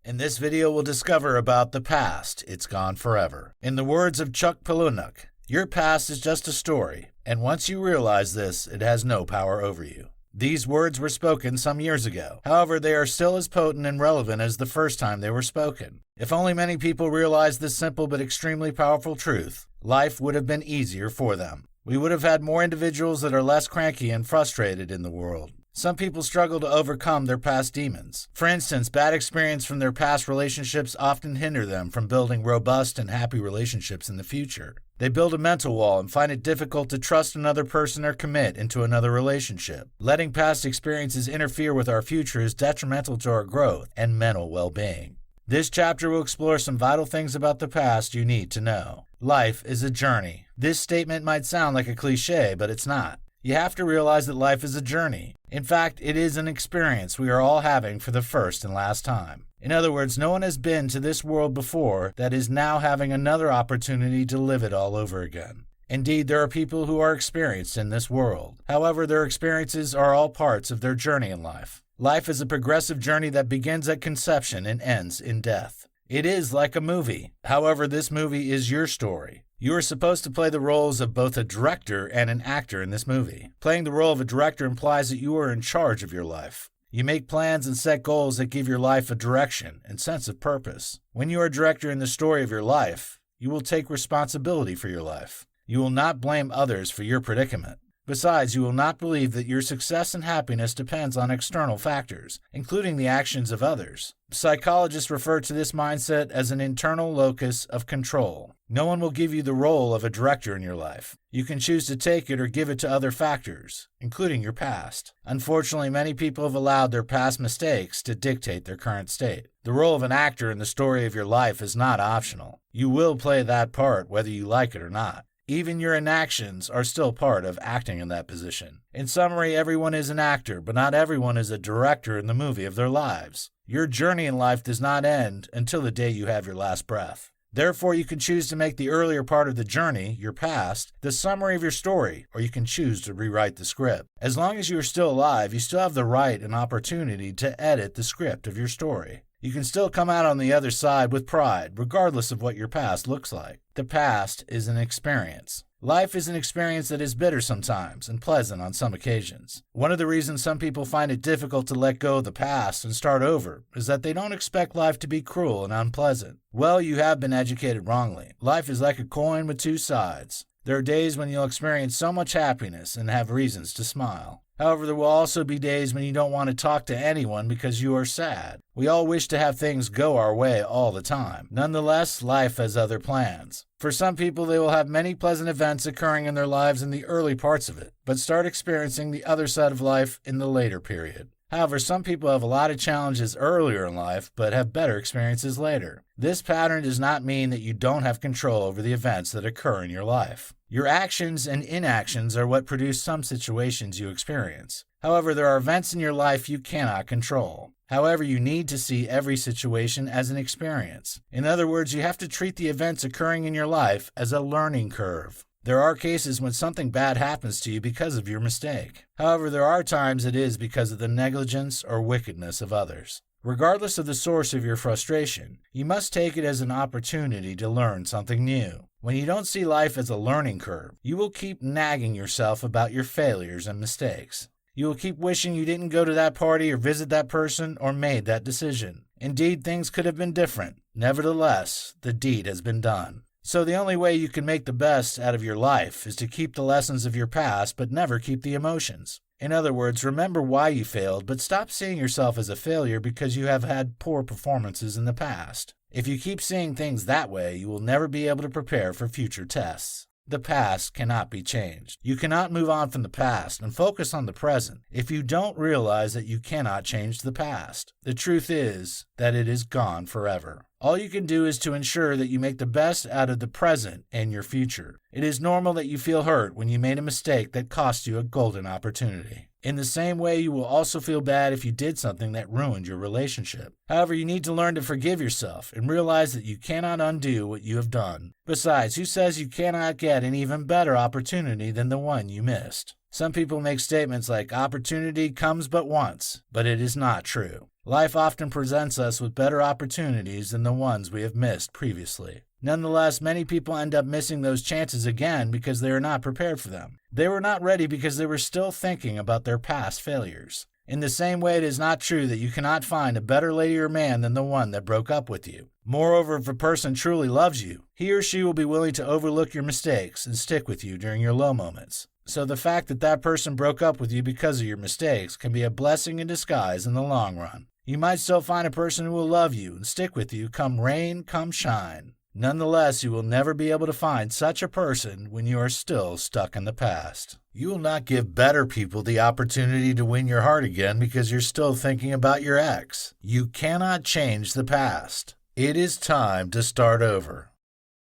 In this video, we'll discover about the past. It's gone forever. In the words of Chuck Palahniuk, your past is just a story, and once you realize this, it has no power over you. These words were spoken some years ago. However, they are still as potent and relevant as the first time they were spoken. If only many people realized this simple but extremely powerful truth, life would have been easier for them. We would have had more individuals that are less cranky and frustrated in the world. Some people struggle to overcome their past demons. For instance, bad experience from their past relationships often hinder them from building robust and happy relationships in the future. They build a mental wall and find it difficult to trust another person or commit into another relationship. Letting past experiences interfere with our future is detrimental to our growth and mental well-being. This chapter will explore some vital things about the past you need to know. Life is a journey. This statement might sound like a cliche, but it's not. You have to realize that life is a journey. In fact, it is an experience we are all having for the first and last time. In other words, no one has been to this world before that is now having another opportunity to live it all over again. Indeed, there are people who are experienced in this world. However, their experiences are all parts of their journey in life. Life is a progressive journey that begins at conception and ends in death. It is like a movie. However, this movie is your story. You are supposed to play the roles of both a director and an actor in this movie. Playing the role of a director implies that you are in charge of your life. You make plans and set goals that give your life a direction and sense of purpose. When you are a director in the story of your life, you will take responsibility for your life. You will not blame others for your predicament. Besides, you will not believe that your success and happiness depends on external factors, including the actions of others. Psychologists refer to this mindset as an internal locus of control. No one will give you the role of a director in your life. You can choose to take it or give it to other factors, including your past. Unfortunately, many people have allowed their past mistakes to dictate their current state. The role of an actor in the story of your life is not optional. You will play that part whether you like it or not. Even your inactions are still part of acting in that position. In summary, everyone is an actor, but not everyone is a director in the movie of their lives. Your journey in life does not end until the day you have your last breath. Therefore, you can choose to make the earlier part of the journey, your past, the summary of your story, or you can choose to rewrite the script. As long as you are still alive, you still have the right and opportunity to edit the script of your story. You can still come out on the other side with pride, regardless of what your past looks like. The past is an experience. Life is an experience that is bitter sometimes and pleasant on some occasions. One of the reasons some people find it difficult to let go of the past and start over is that they don't expect life to be cruel and unpleasant. Well, you have been educated wrongly. Life is like a coin with two sides. There are days when you'll experience so much happiness and have reasons to smile. However, there will also be days when you don't want to talk to anyone because you are sad. We all wish to have things go our way all the time. Nonetheless, life has other plans. For some people, they will have many pleasant events occurring in their lives in the early parts of it, but start experiencing the other side of life in the later period. However, some people have a lot of challenges earlier in life, but have better experiences later. This pattern does not mean that you don't have control over the events that occur in your life. Your actions and inactions are what produce some situations you experience. However, there are events in your life you cannot control. However, you need to see every situation as an experience. In other words, you have to treat the events occurring in your life as a learning curve. There are cases when something bad happens to you because of your mistake. However, there are times it is because of the negligence or wickedness of others. Regardless of the source of your frustration, you must take it as an opportunity to learn something new. When you don't see life as a learning curve, you will keep nagging yourself about your failures and mistakes. You will keep wishing you didn't go to that party or visit that person or made that decision. Indeed, things could have been different. Nevertheless, the deed has been done. So the only way you can make the best out of your life is to keep the lessons of your past but never keep the emotions. In other words, remember why you failed, but stop seeing yourself as a failure because you have had poor performances in the past. If you keep seeing things that way, you will never be able to prepare for future tests. The past cannot be changed. You cannot move on from the past and focus on the present if you don't realize that you cannot change the past. The truth is that it is gone forever. All you can do is to ensure that you make the best out of the present and your future. It is normal that you feel hurt when you made a mistake that cost you a golden opportunity. In the same way, you will also feel bad if you did something that ruined your relationship. However, you need to learn to forgive yourself and realize that you cannot undo what you have done. Besides, who says you cannot get an even better opportunity than the one you missed? Some people make statements like opportunity comes but once, but it is not true. Life often presents us with better opportunities than the ones we have missed previously. Nonetheless, many people end up missing those chances again because they are not prepared for them. They were not ready because they were still thinking about their past failures. In the same way, it is not true that you cannot find a better lady or man than the one that broke up with you. Moreover, if a person truly loves you, he or she will be willing to overlook your mistakes and stick with you during your low moments. So the fact that that person broke up with you because of your mistakes can be a blessing in disguise in the long run. You might still find a person who will love you and stick with you come rain, come shine. Nonetheless, you will never be able to find such a person when you are still stuck in the past. You will not give better people the opportunity to win your heart again because you're still thinking about your ex. You cannot change the past. It is time to start over.